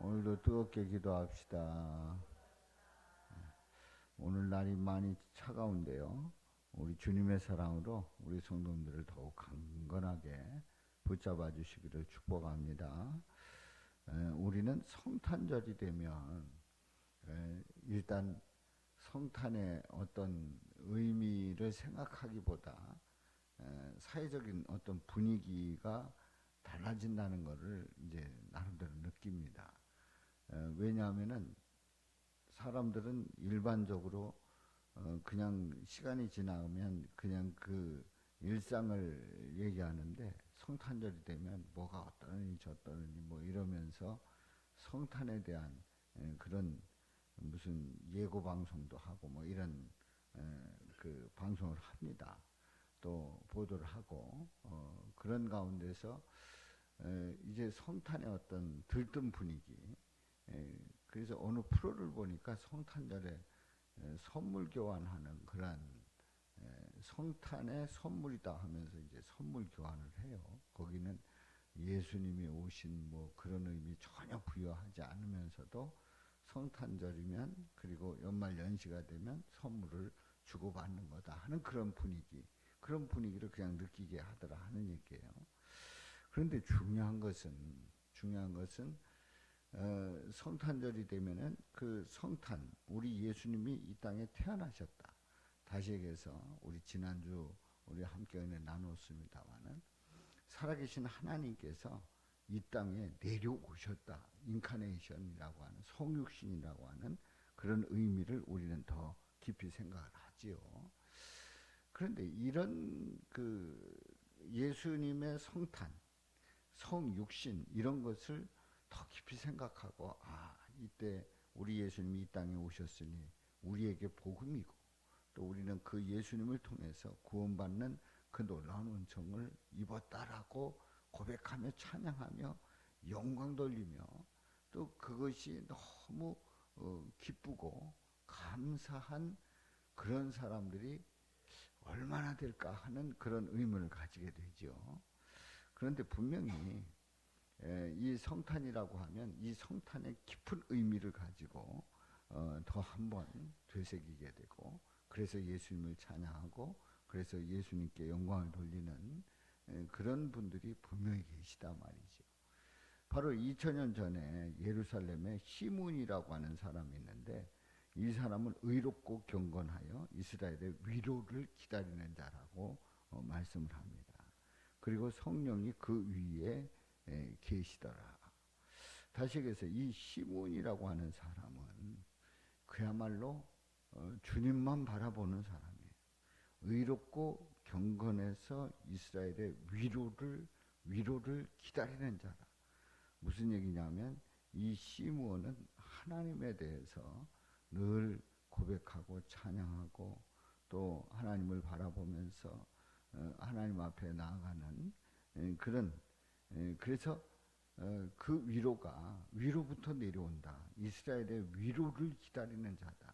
오늘도 뜨겁게 기도합시다. 오늘 날이 많이 차가운데요. 우리 주님의 사랑으로 우리 성도님들을 더욱 강건하게 붙잡아 주시기를 축복합니다. 우리는 성탄절이 되면 일단 성탄의 어떤 의미를 생각하기보다 사회적인 어떤 분위기가 달라진다는 것을 이제 나름대로 느낍니다. 왜냐하면은 사람들은 일반적으로 그냥 시간이 지나면 그냥 그 일상을 얘기하는데 성탄절이 되면 뭐가 어떠느니 저떠느니 뭐 이러면서 성탄에 대한 그런 무슨 예고 방송도 하고 뭐 이런 그 방송을 합니다. 또 보도를 하고 그런 가운데서 이제 성탄의 어떤 들뜬 분위기, 그래서 어느 프로를 보니까 성탄절에 선물 교환하는 그런 성탄의 선물이다 하면서 이제 선물 교환을 해요. 거기는 예수님이 오신 뭐 그런 의미 전혀 부여하지 않으면서도 성탄절이면 그리고 연말 연시가 되면 선물을 주고받는 거다 하는 그런 분위기, 그런 분위기를 그냥 느끼게 하더라 하는 얘기예요. 그런데 중요한 것은 성탄절이 되면은 그 성탄, 우리 예수님이 이 땅에 태어나셨다. 다시 얘기해서 우리 지난주 우리 함께 은혜 나눴습니다만은 살아계신 하나님께서 이 땅에 내려오셨다. 인카네이션이라고 하는 성육신이라고 하는 그런 의미를 우리는 더 깊이 생각을 하지요. 그런데 이런 그 예수님의 성탄, 성육신 이런 것을 더 깊이 생각하고 이때 우리 예수님이 이 땅에 오셨으니 우리에게 복음이고 또 우리는 그 예수님을 통해서 구원받는 그 놀라운 은총을 입었다라고 고백하며 찬양하며 영광 돌리며 또 그것이 너무 기쁘고 감사한 그런 사람들이 얼마나 될까 하는 그런 의문을 가지게 되죠. 그런데 분명히 이 성탄이라고 하면 이 성탄의 깊은 의미를 가지고 더 한번 되새기게 되고 그래서 예수님을 찬양하고 그래서 예수님께 영광을 돌리는 그런 분들이 분명히 계시다 말이죠. 바로 2000년 전에 예루살렘에 시므온이라고 하는 사람이 있는데 이 사람은 의롭고 경건하여 이스라엘의 위로를 기다리는 자라고 말씀을 합니다. 그리고 성령이 그 위에 계시더라. 다시 얘기해서 이 시므온이라고 하는 사람은 그야말로 주님만 바라보는 사람이에요. 의롭고 경건해서 이스라엘의 위로를 기다리는 자라. 무슨 얘기냐면 이 시므온은 하나님에 대해서 늘 고백하고 찬양하고 또 하나님을 바라보면서 하나님 앞에 나아가는 그런, 그래서 그 위로부터 내려온다. 이스라엘의 위로를 기다리는 자다.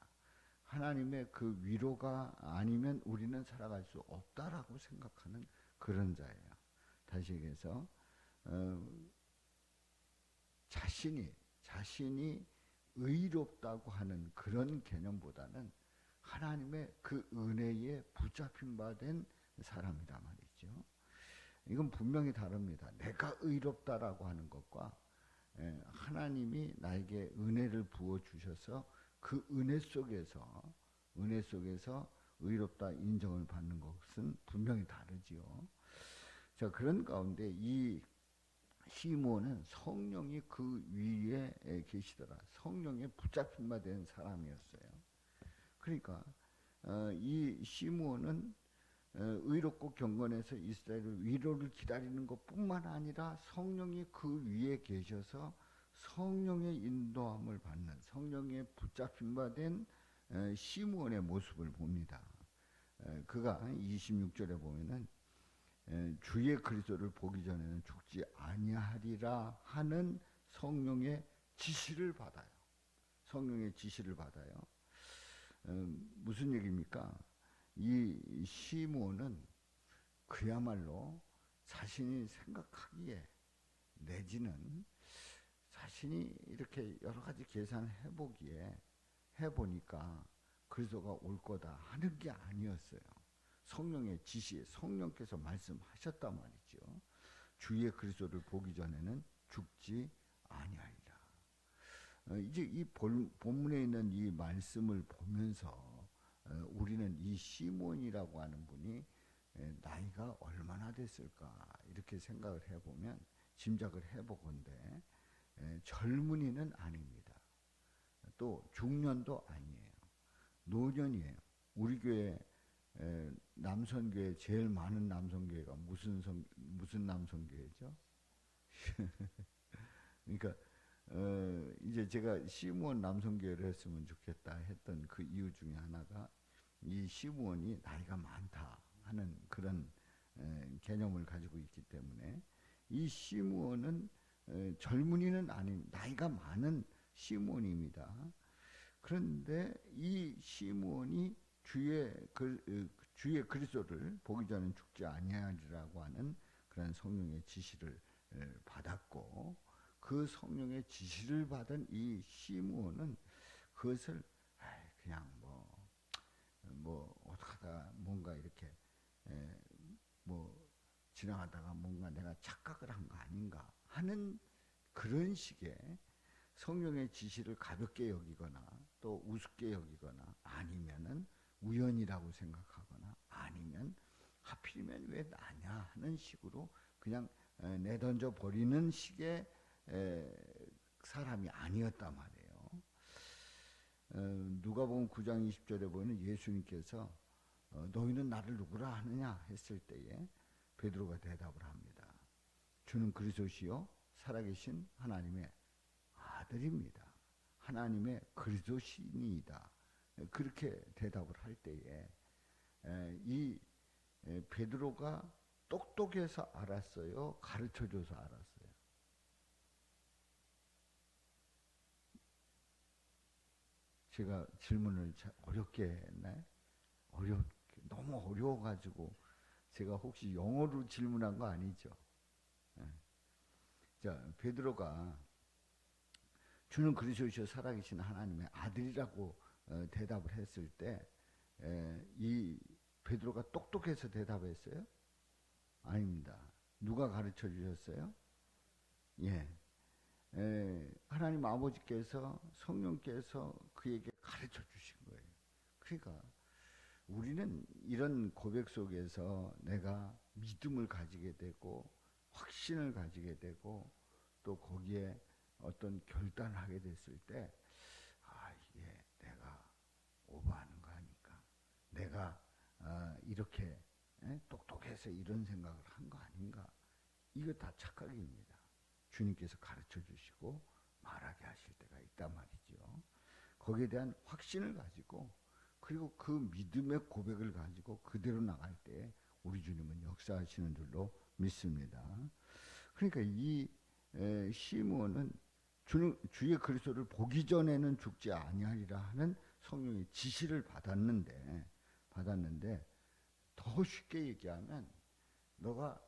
하나님의 그 위로가 아니면 우리는 살아갈 수 없다라고 생각하는 그런 자예요. 다시 얘기해서 자신이 의롭다고 하는 그런 개념보다는 하나님의 그 은혜에 붙잡힌 바 된 사람이란 말이죠. 이건 분명히 다릅니다. 내가 의롭다라고 하는 것과 하나님이 나에게 은혜를 부어 주셔서 그 은혜 속에서 의롭다 인정을 받는 것은 분명히 다르지요. 자, 그런 가운데 이 시므온은 성령이 그 위에 계시더라. 성령에 붙잡힌 바 된 사람이었어요. 그러니까 이 시므온은 의롭고 경건해서 이스라엘의 위로를 기다리는 것뿐만 아니라 성령이 그 위에 계셔서 성령의 인도함을 받는 성령에 붙잡힌 바 된 시므온의 모습을 봅니다. 그가 26절에 보면은 주의 그리스도를 보기 전에는 죽지 아니하리라 하는 성령의 지시를 받아요. 성령의 지시를 받아요. 무슨 얘기입니까? 이 시므온은 그야말로 자신이 생각하기에 내지는 자신이 이렇게 여러 가지 계산을 해보니까 그리스도가 올 거다 하는 게 아니었어요. 성령의 지시, 성령께서 말씀하셨단 말이죠. 주의 그리스도를 보기 전에는 죽지 아니하리라. 이제 이 본문에 있는 이 말씀을 보면서 우리는 이 시몬이라고 하는 분이 나이가 얼마나 됐을까 이렇게 생각을 해보면 짐작을 해보건대 젊은이는 아닙니다. 또 중년도 아니에요. 노년이에요. 우리 교회 남선교회 제일 많은 남선교회가 무슨 남선교회죠? 그러니까 이제 제가 시므온 남선교회를 했으면 좋겠다 했던 그 이유 중에 하나가 이 시므온이 나이가 많다 하는 그런 개념을 가지고 있기 때문에 이 시므온은 젊은이는 아닌 나이가 많은 시므온입니다. 그런데 이 시므온이 주의 그리스도를 보기 전에 죽지 아니하리라고 하는 그런 성령의 지시를 받았고, 그 성령의 지시를 받은 이 시므온은 그것을 그냥 뭐 어떡하다 뭔가 이렇게 뭐 지나가다가 뭔가 내가 착각을 한 거 아닌가 하는 그런 식의 성령의 지시를 가볍게 여기거나 또 우습게 여기거나 아니면은 우연이라고 생각하거나 아니면 하필이면 왜 나냐 하는 식으로 그냥 내던져 버리는 식의 사람이 아니었단 말이에요. 누가복음 9장 20절에 보면 예수님께서 너희는 나를 누구라 하느냐 했을 때에 베드로가 대답을 합니다. 주는 그리스도시요 살아계신 하나님의 아들입니다. 하나님의 그리스도시니이다. 그렇게 대답을 할 때에 이 베드로가 똑똑해서 알았어요? 가르쳐줘서 알았어요? 제가 질문을 어렵게 했나요? 너무 어려워가지고 제가 혹시 영어로 질문한 거 아니죠? 자, 베드로가 주는 그리스도시요 살아계신 하나님의 아들이라고 대답을 했을 때 이 베드로가 똑똑해서 대답했어요? 아닙니다. 누가 가르쳐 주셨어요? 예. 하나님 아버지께서 성령께서 그에게 가르쳐 주신 거예요. 그러니까 우리는 이런 고백 속에서 내가 믿음을 가지게 되고 확신을 가지게 되고 또 거기에 어떤 결단을 하게 됐을 때 이게 내가 오버하는 거 아닐까? 내가 이렇게 똑똑해서 이런 생각을 한 거 아닌가? 이거 다 착각입니다. 주님께서 가르쳐 주시고 말하게 하실 때가 있단 말이죠. 거기에 대한 확신을 가지고 그리고 그 믿음의 고백을 가지고 그대로 나갈 때 우리 주님은 역사하시는 줄로 믿습니다. 그러니까 이 시므온은 주의 그리스도를 보기 전에는 죽지 아니하리라 하는 성령의 지시를 받았는데 더 쉽게 얘기하면 너가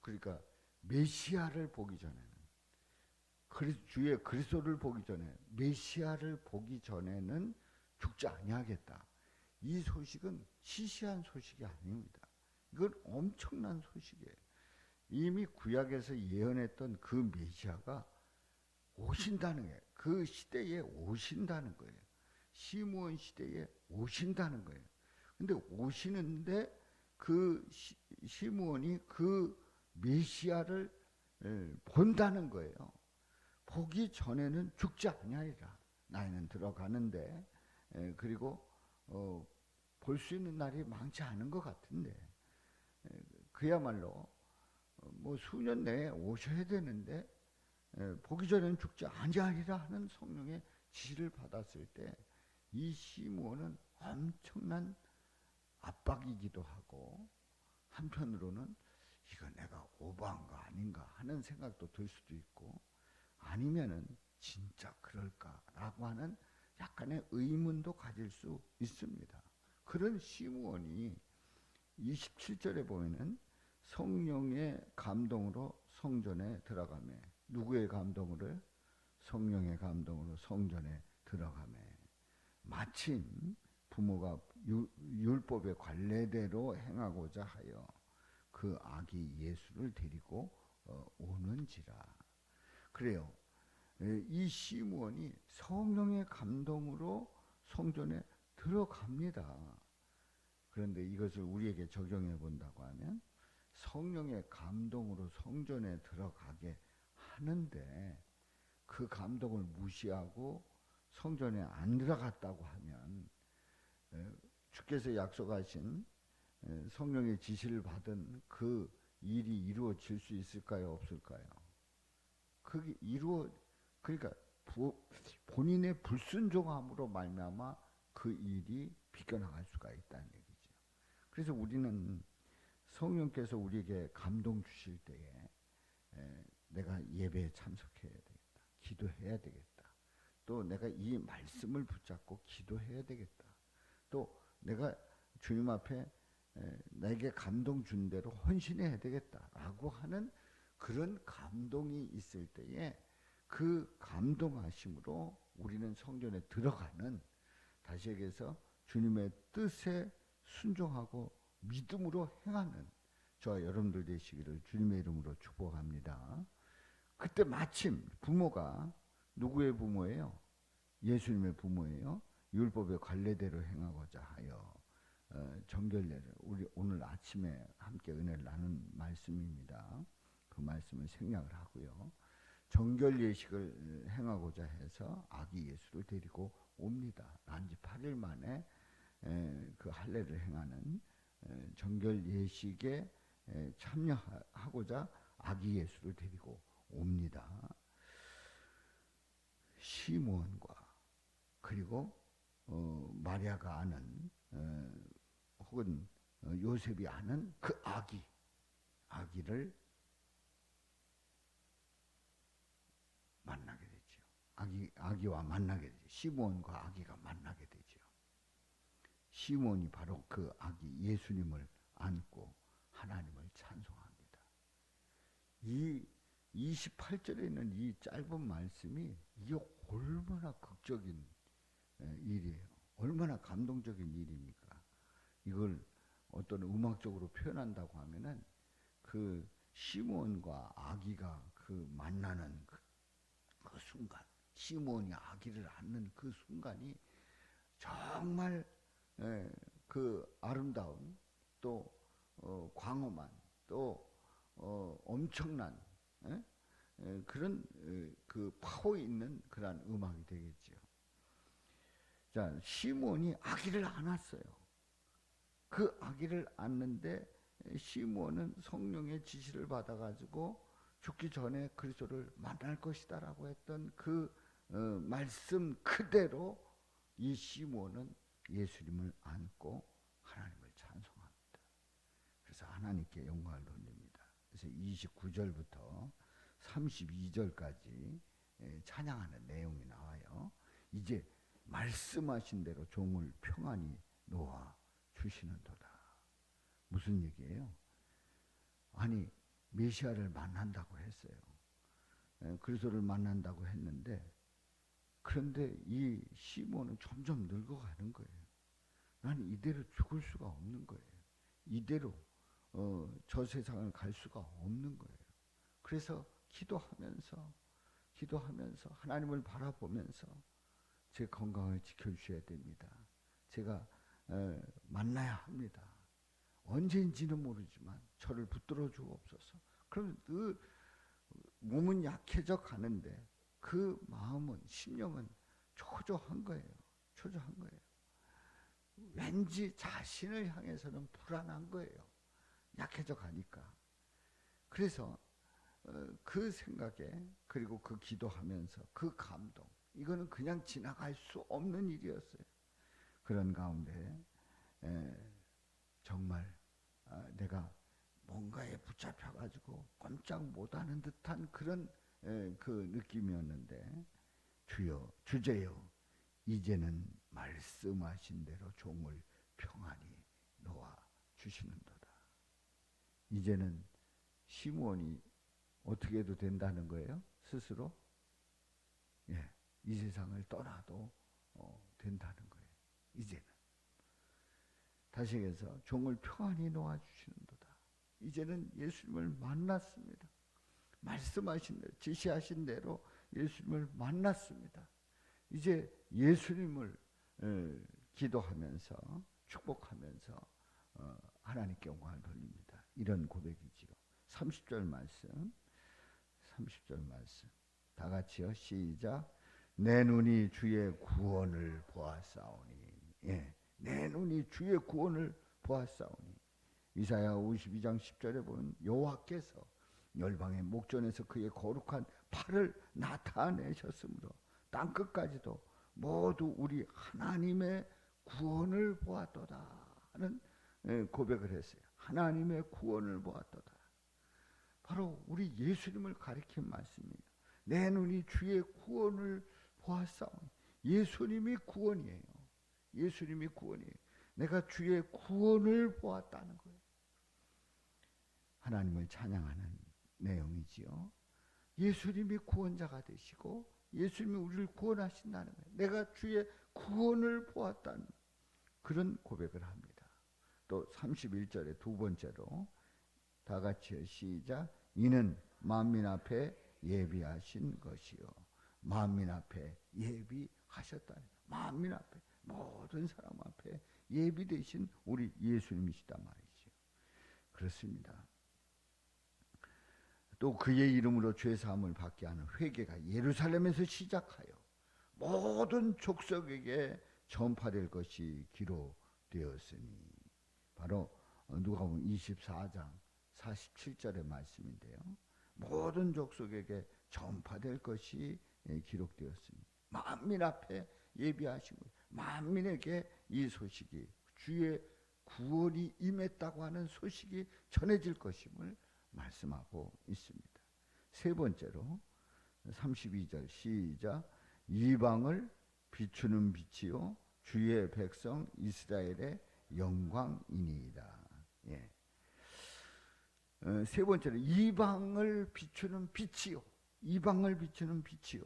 그러니까 메시아를 보기 전에는 주의 그리스도를 보기 전에 메시아를 보기 전에는 죽지 아니하겠다. 이 소식은 시시한 소식이 아닙니다. 이건 엄청난 소식이에요. 이미 구약에서 예언했던 그 메시아가 오신다는 거예요. 그 시대에 오신다는 거예요. 시므온 시대에 오신다는 거예요. 근데 오시는데 그 시므온이 그 메시아를 본다는 거예요. 보기 전에는 죽지 아니하리라. 나이는 들어가는데 그리고 볼 수 있는 날이 많지 않은 것 같은데 그야말로 뭐 수년 내에 오셔야 되는데 보기 전에는 죽지 아니하리라 하는 성령의 지시를 받았을 때 이 시므온은 엄청난 압박이기도 하고 한편으로는 이거 내가 오버한 거 아닌가 하는 생각도 들 수도 있고 아니면은 진짜 그럴까라고 하는 약간의 의문도 가질 수 있습니다. 그런 시므온이 27절에 보면은 성령의 감동으로 성전에 들어가며 누구의 감동으로? 성령의 감동으로 성전에 들어가매 마침 부모가 율법의 관례대로 행하고자 하여 그 아기 예수를 데리고 오는지라. 그래요. 이 시므온이 성령의 감동으로 성전에 들어갑니다. 그런데 이것을 우리에게 적용해 본다고 하면 성령의 감동으로 성전에 들어가게 하는데 그 감동을 무시하고 성전에 안 들어갔다고 하면 주께서 약속하신 성령의 지시를 받은 그 일이 이루어질 수 있을까요? 없을까요? 그게 그러니까 본인의 불순종함으로 말미암아 그 일이 비껴나갈 수가 있다는 얘기죠. 그래서 우리는 성령께서 우리에게 감동 주실 때에 내가 예배에 참석해야 되겠다. 기도해야 되겠다. 또 내가 이 말씀을 붙잡고 기도해야 되겠다. 또 내가 주님 앞에 내게 감동 준 대로 헌신해야 되겠다라고 하는 그런 감동이 있을 때에 그 감동하심으로 우리는 성전에 들어가는, 다시 얘기해서 주님의 뜻에 순종하고 믿음으로 행하는 저와 여러분들 되시기를 주님의 이름으로 축복합니다. 그때 마침 부모가 누구의 부모예요? 예수님의 부모예요. 율법의 관례대로 행하고자 하여 정결례를 우리 오늘 아침에 함께 은혜를 나눈 말씀입니다. 그 말씀을 생략을 하고요. 정결 예식을 행하고자 해서 아기 예수를 데리고 옵니다. 난지 8일 만에 그 할례를 행하는 정결 예식에 참여하고자 아기 예수를 데리고 옵니다. 시므온과 그리고 마리아가 아는 혹은 요셉이 아는 그 아기를 만나게 되죠. 아기와 만나게 되죠. 시므온과 아기가 만나게 되죠. 시므온이 바로 그 아기 예수님을 안고 하나님을 찬송합니다. 이 28절에 있는 이 짧은 말씀이 이게 얼마나 극적인 일이에요. 얼마나 감동적인 일입니까? 이걸 어떤 음악적으로 표현한다고 하면은 그 시므온과 아기가 그 만나는 그 순간, 시므온이 아기를 안는 그 순간이 정말 그 아름다운 또 광엄한 또 엄청난 그런 그 파워 있는 그런 음악이 되겠죠. 자, 시므온이 아기를 안았어요. 그 아기를 안는데 시므온은 성령의 지시를 받아가지고 죽기 전에 그리스도를 만날 것이다라고 했던 그 말씀 그대로 이 시므온은 예수님을 안고 하나님을 찬송합니다. 그래서 하나님께 영광을 돌립니다. 그래서 29절부터 32절까지 찬양하는 내용이 나와요. 이제 말씀하신 대로 종을 평안히 놓아 주시는도다. 무슨 얘기예요? 아니 메시아를 만난다고 했어요. 그리스도를 만난다고 했는데 그런데 이 시므온은 점점 늙어가는 거예요. 나는 이대로 죽을 수가 없는 거예요. 이대로 저 세상을 갈 수가 없는 거예요. 그래서 기도하면서 하나님을 바라보면서 제 건강을 지켜주셔야 됩니다. 제가 만나야 합니다. 언제인지는 모르지만 저를 붙들어 주옵소서. 그러면 그 몸은 약해져 가는데 그 마음은, 심령은 초조한 거예요. 초조한 거예요. 왠지 자신을 향해서는 불안한 거예요. 약해져 가니까. 그래서 그 생각에 그리고 그 기도하면서 그 감동, 이거는 그냥 지나갈 수 없는 일이었어요. 그런 가운데 정말 내가 뭔가에 붙잡혀가지고 꼼짝 못하는 듯한 그런 그 느낌이었는데 주제여 이제는 말씀하신 대로 종을 평안히 놓아 주시는도다. 이제는 시므온이 어떻게 해도 된다는 거예요? 스스로 이 세상을 떠나도 된다는 거예요. 이제는 다시 해서 종을 평안히 놓아주시는도다. 이제는 예수님을 만났습니다. 말씀하신 대로, 지시하신 대로 예수님을 만났습니다. 이제 예수님을 기도하면서 축복하면서 하나님께 영광을 돌립니다. 이런 고백이지요. 30절 말씀 다 같이요. 시작. 내 눈이 주의 구원을 보았사오니. 내 눈이 주의 구원을 보았사오니. 이사야 52장 10절에 보면 여호와께서 열방의 목전에서 그의 거룩한 팔을 나타내셨으므로 땅끝까지도 모두 우리 하나님의 구원을 보았도다 하는 고백을 했어요. 하나님의 구원을 보았도다. 바로 우리 예수님을 가리킨 말씀입니다. 내 눈이 주의 구원을 보았사오니. 예수님이 구원이에요. 예수님이 구원이에요. 내가 주의 구원을 보았다는 거예요. 하나님을 찬양하는 내용이지요. 예수님이 구원자가 되시고 예수님이 우리를 구원하신다는 거예요. 내가 주의 구원을 보았다는 그런 고백을 합니다. 또 31절에 두 번째로 다 같이 시작. 이는 만민 앞에 예비하신 것이요. 만민 앞에 예비하셨다는 거예요. 만민 앞에, 모든 사람 앞에 예비되신 우리 예수님이시단 말이죠. 그렇습니다. 또 그의 이름으로 죄사함을 받게 하는 회개가 예루살렘에서 시작하여 모든 족속에게 전파될 것이 기록되었으니. 바로 누가복음 24장 47절의 말씀인데요. 모든 족속에게 전파될 것이 기록되었으니 만민 앞에 예비하신 거예요. 만민에게 이 소식이, 주의 구원이 임했다고 하는 소식이 전해질 것임을 말씀하고 있습니다. 세 번째로 32절 시작. 이방을 비추는 빛이요 주의 백성 이스라엘의 영광이니이다. 세 번째로 이방을 비추는 빛이요. 이방을 비추는 빛이요.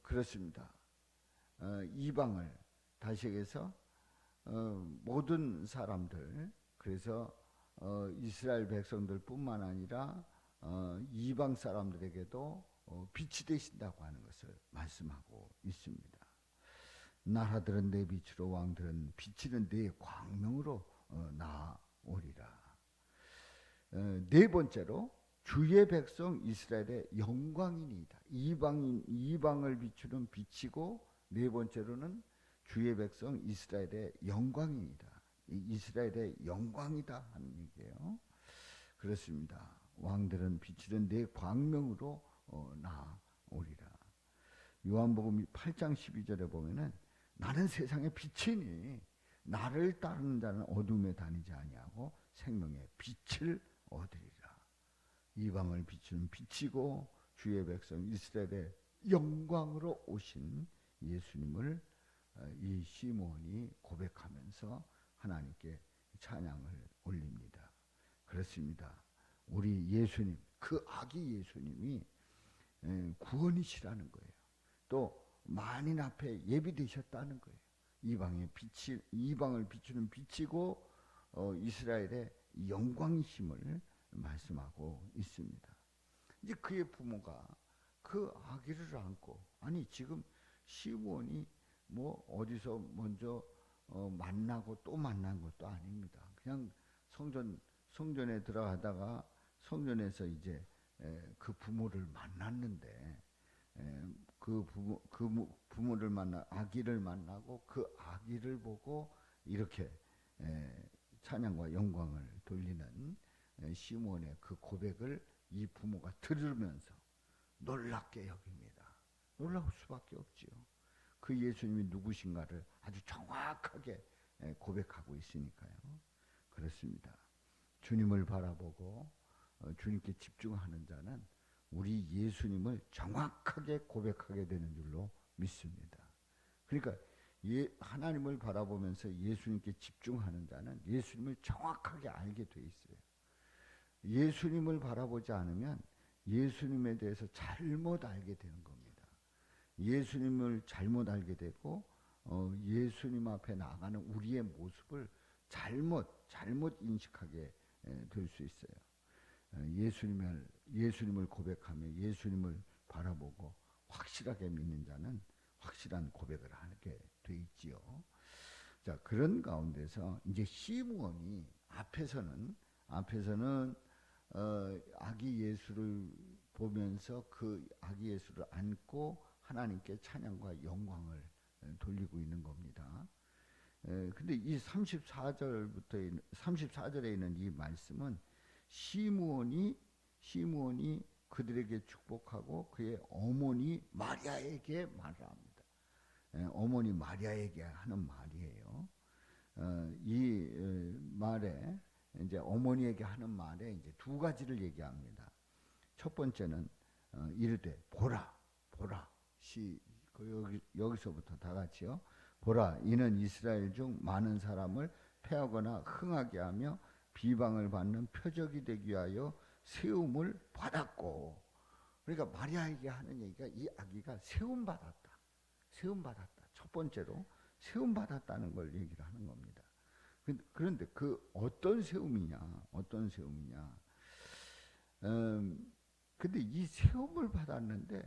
그렇습니다. 이방을 다시 해서 모든 사람들, 그래서 이스라엘 백성들뿐만 아니라 이방 사람들에게도 빛이 되신다고 하는 것을 말씀하고 있습니다. 나라들은 내 빛으로, 왕들은 비치는 내 광명으로 나오리라. 네 번째로 주의 백성 이스라엘의 영광이니이다. 이방을 비추는 빛이고, 네 번째로는 주의 백성 이스라엘의 영광이니이다. 이스라엘의 영광이다 하는 얘기예요. 그렇습니다. 왕들은 비치는 내 광명으로 나오리라. 요한복음 8장 12절에 보면은 나는 세상의 빛이니 나를 따르는 자는 어둠에 다니지 아니하고 생명의 빛을 얻으리라. 이방을 비추는 빛이고 주의 백성 이스라엘의 영광으로 오신 예수님을 이 시므온이 고백하면서 하나님께 찬양을 올립니다. 그렇습니다. 우리 예수님, 그 아기 예수님이 구원이시라는 거예요. 또 만인 앞에 예비되셨다는 거예요. 이방을 비추는 빛이고 이스라엘의 영광이심을 말씀하고 있습니다. 이제 그의 부모가 그 아기를 안고, 아니 지금 시므온이 뭐 어디서 먼저 만나고 또 만난 것도 아닙니다. 그냥 성전에 들어가다가 성전에서 이제 그 부모를 만났는데 그 부모를 만나 아기를 만나고 그 아기를 보고 이렇게 찬양과 영광을 돌리는 시므온의 그 고백을 이 부모가 들으면서 놀랍게 여깁니다. 놀라울 수밖에 없지요. 그 예수님이 누구신가를 아주 정확하게 고백하고 있으니까요. 그렇습니다. 주님을 바라보고 주님께 집중하는 자는 우리 예수님을 정확하게 고백하게 되는 줄로 믿습니다. 그러니까 하나님을 바라보면서 예수님께 집중하는 자는 예수님을 정확하게 알게 돼 있어요. 예수님을 바라보지 않으면 예수님에 대해서 잘못 알게 되는 겁니다. 예수님을 잘못 알게 되고 예수님 앞에 나가는 우리의 모습을 잘못 인식하게 될 수 있어요. 예수님을 고백하며 예수님을 바라보고 확실하게 믿는 자는 확실한 고백을 하게 돼 있지요. 자, 그런 가운데서 이제 시므온이 앞에서는 아기 예수를 보면서 그 아기 예수를 안고 하나님께 찬양과 영광을 돌리고 있는 겁니다. 근데 이 34절에 있는 이 말씀은 시므온이 그들에게 축복하고 그의 어머니 마리아에게 말을 합니다. 어머니 마리아에게 하는 말이에요. 이 말에 이제 어머니에게 하는 말에 이제 두 가지를 얘기합니다. 첫 번째는 이르되 보라. 여기서부터 다 같이요. 보라, 이는 이스라엘 중 많은 사람을 패하거나 흥하게 하며 비방을 받는 표적이 되기 위하여 세움을 받았고. 그러니까 마리아에게 하는 얘기가 이 아기가 세움 받았다. 첫 번째로 세움 받았다는 걸 얘기를 하는 겁니다. 그런데 그 어떤 세움이냐? 근데 이 세움을 받았는데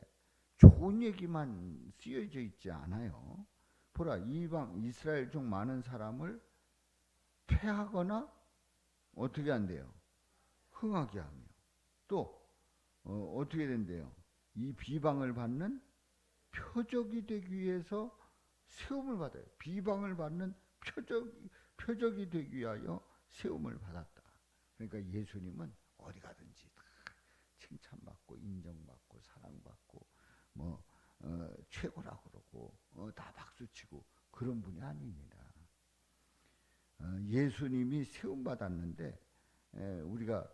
좋은 얘기만 쓰여져 있지 않아요. 보라, 이방 이스라엘 중 많은 사람을 패하거나 어떻게 한대요? 흥하게 하며 또 어떻게 된대요? 이 비방을 받는 표적이 되기 위해서 세움을 받아요. 비방을 받는 표적이 되기 위하여 세움을 받았다. 그러니까 예수님은 어디 가든지 다 칭찬받고 인정받고 사랑받고 최고라고 그러고 다 박수치고 그런 분이 아닙니다. 예수님이 세움 받았는데 우리가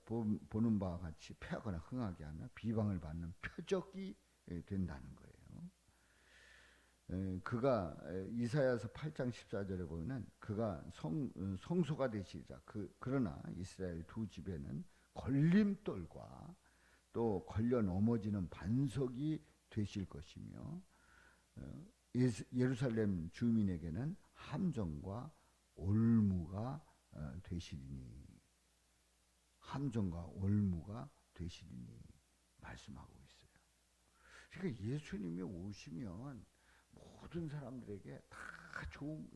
보는 바와 같이 패하거나 흥하게 하면 비방을 받는 표적이 된다는 거예요. 그가 이사야서 8장 14절에 보면 그가 성소가 되시자 그러나 이스라엘 두 집에는 걸림돌과 또 걸려 넘어지는 반석이 되실 것이며 예루살렘 주민에게는 함정과 올무가 되시리니 말씀하고 있어요. 그러니까 예수님이 오시면 모든 사람들에게 다 좋은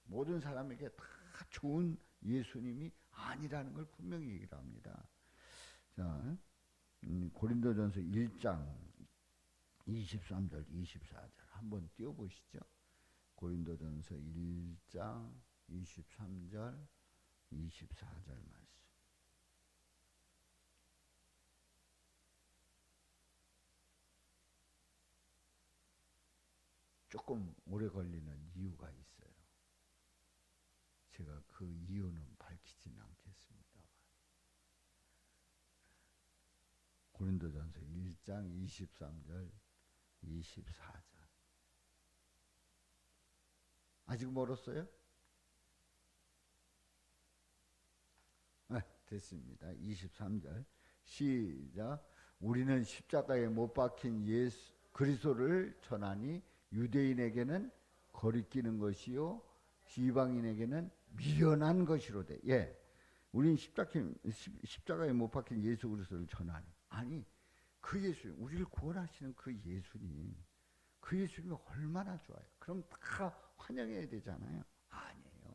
모든 사람에게 다 좋은 예수님이 아니라는 걸 분명히 얘기를 합니다. 자, 고린도전서 1장 23절 24절 한번 띄워보시죠. 고린도전서 1장 23절 24절 말씀. 조금 오래 걸리는 이유가 있어요. 제가 그 이유는 밝히지는 않겠습니다. 고린도전서 1장 23절 24절. 아직 멀었어요? 네, 됐습니다. 23절 시작. 우리는 십자가에 못 박힌 예수 그리스도를 전하니 유대인에게는 거리끼는 것이요 이방인에게는 미련한 것이로되. 예, 우리는 십자가에 못 박힌 예수 그리스도를 전하니. 아니, 그 예수님, 우리를 구원하시는 그 예수님이 얼마나 좋아요. 그럼 다 환영해야 되잖아요. 아니에요.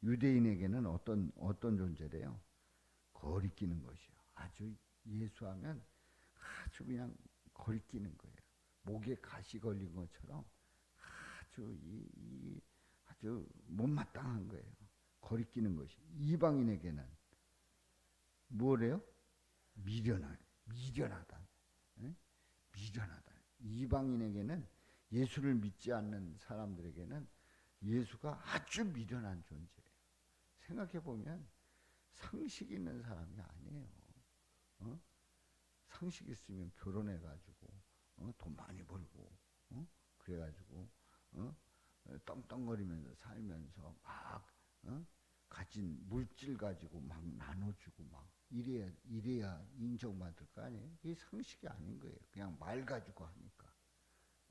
유대인에게는 어떤 존재래요? 거리끼는 것이요. 아주 예수하면 아주 그냥 거리끼는 거예요. 목에 가시 걸린 것처럼 아주 못마땅한 거예요. 거리끼는 것이. 이방인에게는 뭐래요? 미련하다. 네? 미련하다. 이방인에게는 예수를 믿지 않는 사람들에게는 예수가 아주 미련한 존재예요. 생각해 보면 상식 있는 사람이 아니에요. 상식 있으면 결혼해가지고 돈 많이 벌고 그래가지고 떵떵거리면서 살면서 막 가진 물질 가지고 막 나눠주고 막 이래야 인정받을 거 아니에요? 이게 상식이 아닌 거예요. 그냥 말 가지고 하니까.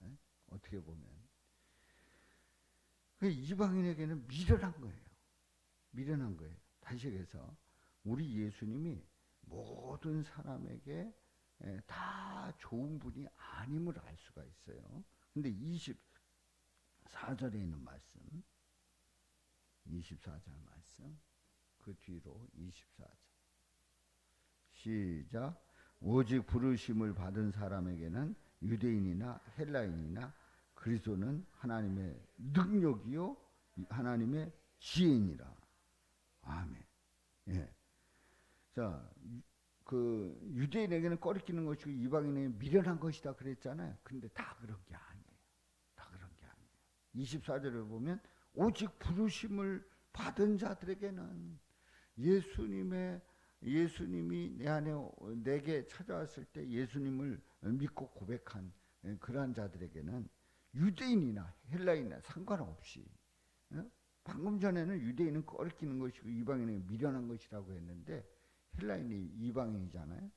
에? 어떻게 보면. 그 이방인에게는 미련한 거예요. 미련한 거예요. 다시 얘기해서 우리 예수님이 모든 사람에게 다 좋은 분이 아님을 알 수가 있어요. 근데 24절에 있는 말씀, 24절 말씀, 그 뒤로 24절 시작. 오직 부르심을 받은 사람에게는 유대인이나 헬라인이나 그리스도는 하나님의 능력이요 하나님의 지혜니라. 아멘. 예. 자, 그 유대인에게는 꺼리끼는 것이고 이방인에게는 미련한 것이다 그랬잖아요. 근데 다 그런 게 아니에요. 다 그런 게 아니에요. 24절에 보면 오직 부르심을 받은 자들에게는 예수님이 내 안에 내게 찾아왔을 때 예수님을 믿고 고백한 그러한 자들에게는 유대인이나 헬라인이나 상관없이, 방금 전에는 유대인은 꺼리끼는 것이고 이방인은 미련한 것이라고 했는데 헬라인이 이방인이잖아요.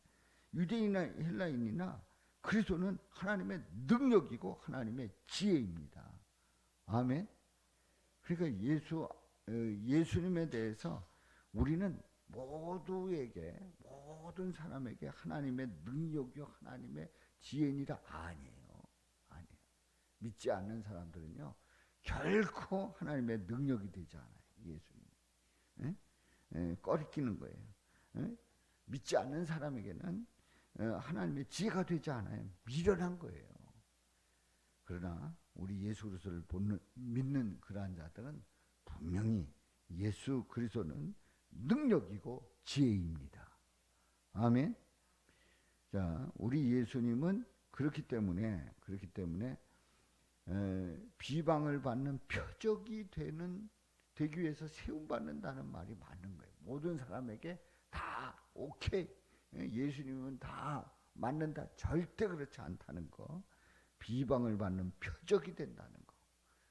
유대인이나 헬라인이나 그리스도는 하나님의 능력이고 하나님의 지혜입니다. 아멘. 그러니까 예수님에 대해서 우리는 모든 사람에게 하나님의 능력이요 하나님의 지혜니라 아니에요. 아니에요. 믿지 않는 사람들은요 결코 하나님의 능력이 되지 않아요. 예수님. 꺼리끼는 거예요. 믿지 않는 사람에게는 하나님의 지혜가 되지 않아요. 미련한 거예요. 그러나 우리 예수 그리스도를 믿는 그러한 자들은 분명히 예수 그리스도는 능력이고 지혜입니다. 아멘. 자, 우리 예수님은 그렇기 때문에 비방을 받는 표적이 되기 위해서 세움받는다는 말이 맞는 거예요. 모든 사람에게 다 오케이. 예수님은 다 맞는다. 절대 그렇지 않다는 거. 비방을 받는 표적이 된다는 거.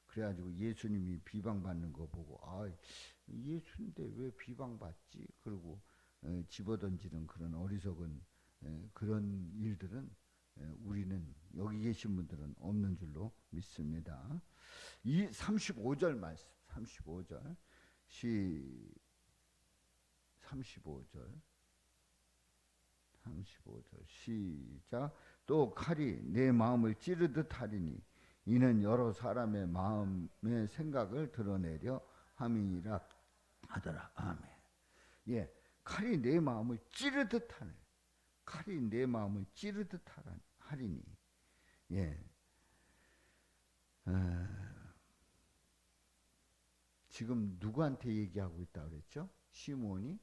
그래가지고 예수님이 비방받는 거 보고 예수인데 왜 비방받지? 그러고 집어던지는 그런 어리석은 그런 일들은 우리는 여기 계신 분들은 없는 줄로 믿습니다. 이 35절 말씀 35절 35절 시작. 또 칼이 내 마음을 찌르듯 하리니 이는 여러 사람의 마음의 생각을 드러내려 함이니라 하더라. 아멘. 예, 칼이 내 마음을 찌르듯 하네. 칼이 내 마음을 찌르듯 하리니. 예. 지금 누구한테 얘기하고 있다고 그랬죠? 시몬이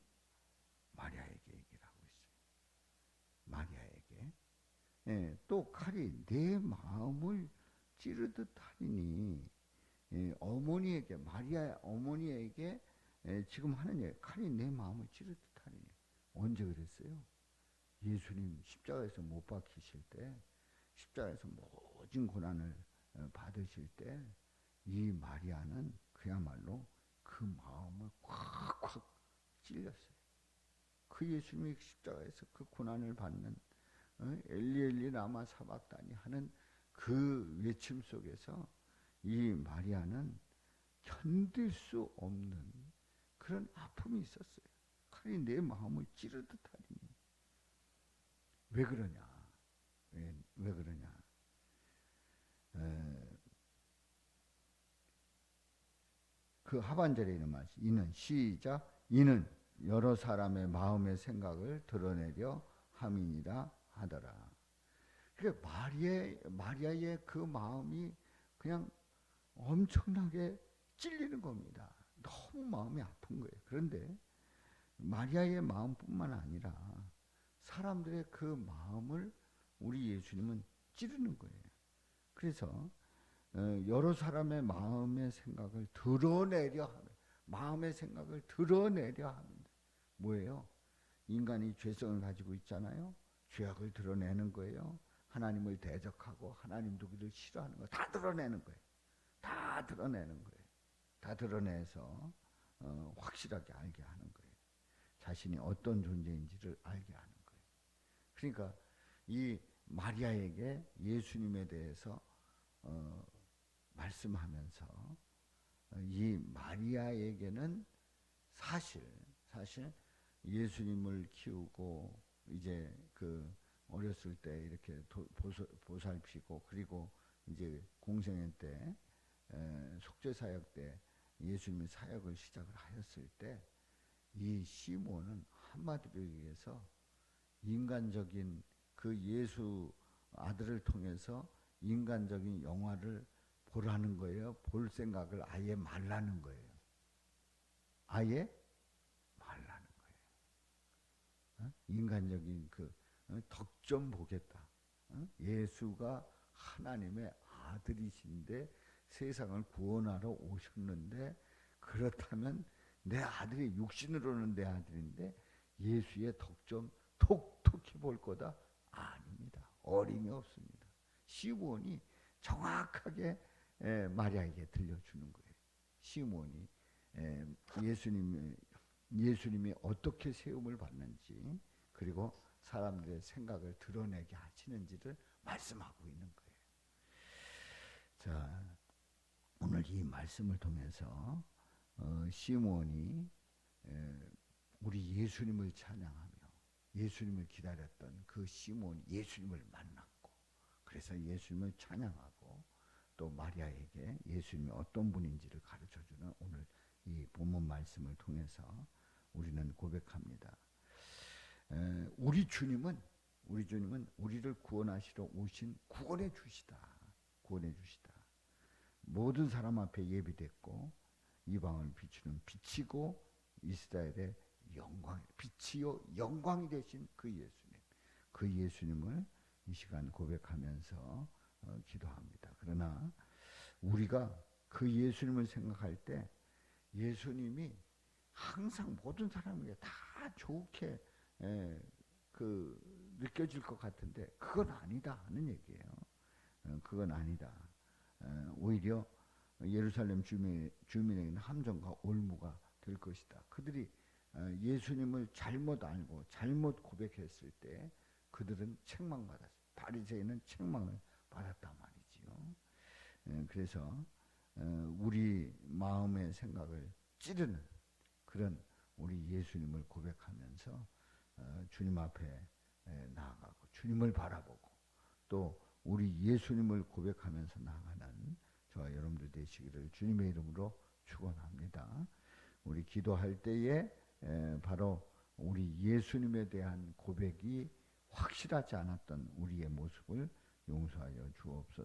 마리아에게 얘기를 하고 있어요. 마리아에게. 예, 또 칼이 내 마음을 찌르듯 하리니. 예, 어머니에게, 마리아 어머니에게 지금 하는 얘기, 칼이 내 마음을 찌르듯 하리니. 언제 그랬어요? 예수님 십자가에서 못 박히실 때, 십자가에서 모진 고난을 받으실 때, 이 마리아는 그야말로 그 마음을 콱콱 찔렸어요. 그 예수님이 십자가에서 그 고난을 받는 엘리 엘리 라마 사박다니 하는 그 외침 속에서 이 마리아는 견딜 수 없는 그런 아픔이 있었어요. 칼이 내 마음을 찌르듯 하리니. 왜 그러냐? 왜 그러냐? 그 하반절에 있는 말씀. 이는 시작. 이는 여러 사람의 마음의 생각을 드러내려 함이니라 하더라. 그러니까 마리아의 그 마음이 그냥 엄청나게 찔리는 겁니다. 너무 마음이 아픈 거예요. 그런데 마리아의 마음뿐만 아니라 사람들의 그 마음을 우리 예수님은 찌르는 거예요. 그래서 여러 사람의 마음의 생각을 드러내려 하면, 마음의 생각을 드러내려 합니다. 뭐예요? 인간이 죄성을 가지고 있잖아요. 죄악을 드러내는 거예요. 하나님을 대적하고 하나님도 그를 싫어하는 거 다 드러내는 거예요. 다 드러내는 거예요. 다 드러내서 확실하게 알게 하는 거예요. 자신이 어떤 존재인지를 알게 하는 거예요. 그러니까 이 마리아에게 예수님에 대해서 말씀하면서 이 마리아에게는 사실 예수님을 키우고 이제 그 어렸을 때 이렇게 보살피고 그리고 이제 공생애 때 속죄 사역 때 예수님의 사역을 시작을 하였을 때 이 시몬은 한마디로 얘기해서 인간적인 그 예수 아들을 통해서 인간적인 영화를 보라는 거예요. 볼 생각을 아예 말라는 거예요. 아예 말라는 거예요. 인간적인 그 덕 좀 보겠다. 예수가 하나님의 아들이신데 세상을 구원하러 오셨는데 그렇다면 내 아들이 육신으로는 내 아들인데 예수의 덕 좀 톡톡히 볼 거다? 아닙니다. 어림이 없습니다. 시몬이 정확하게 마리아에게 들려주는 거예요. 시몬이 예수님이 어떻게 세움을 받는지 그리고 사람들의 생각을 드러내게 하시는지를 말씀하고 있는 거예요. 자, 오늘 이 말씀을 통해서 시몬이 우리 예수님을 찬양하며 예수님을 기다렸던 그 시몬이 예수님을 만났고 그래서 예수님을 찬양하고 또 마리아에게 예수님이 어떤 분인지를 가르쳐주는 오늘 이 본문 말씀을 통해서 우리는 고백합니다. 우리 주님은 우리를 구원하시러 오신 구원의 주시다. 모든 사람 앞에 예비됐고 이방을 비추는 빛이고 이스라엘의 영광, 빛이요 영광이 되신 그 예수님을 이 시간 고백하면서 기도합니다. 그러나 우리가 그 예수님을 생각할 때 예수님이 항상 모든 사람에게 다 좋게 느껴질 것 같은데 그건 아니다 하는 얘기예요. 그건 아니다. 오히려 예루살렘 주민에게는 함정과 올무가 될 것이다. 그들이 예수님을 잘못 알고 잘못 고백했을 때 그들은 책망받았어요. 바리새인은 책망을 받았단 말이지요. 그래서 우리 마음의 생각을 찌르는 그런 우리 예수님을 고백하면서 주님 앞에 나아가고 주님을 바라보고 또 우리 예수님을 고백하면서 나아가는 저와 여러분들 되시기를 주님의 이름으로 축원합니다. 우리 기도할 때에 바로 우리 예수님에 대한 고백이 확실하지 않았던 우리의 모습을 용서하여 주옵소서.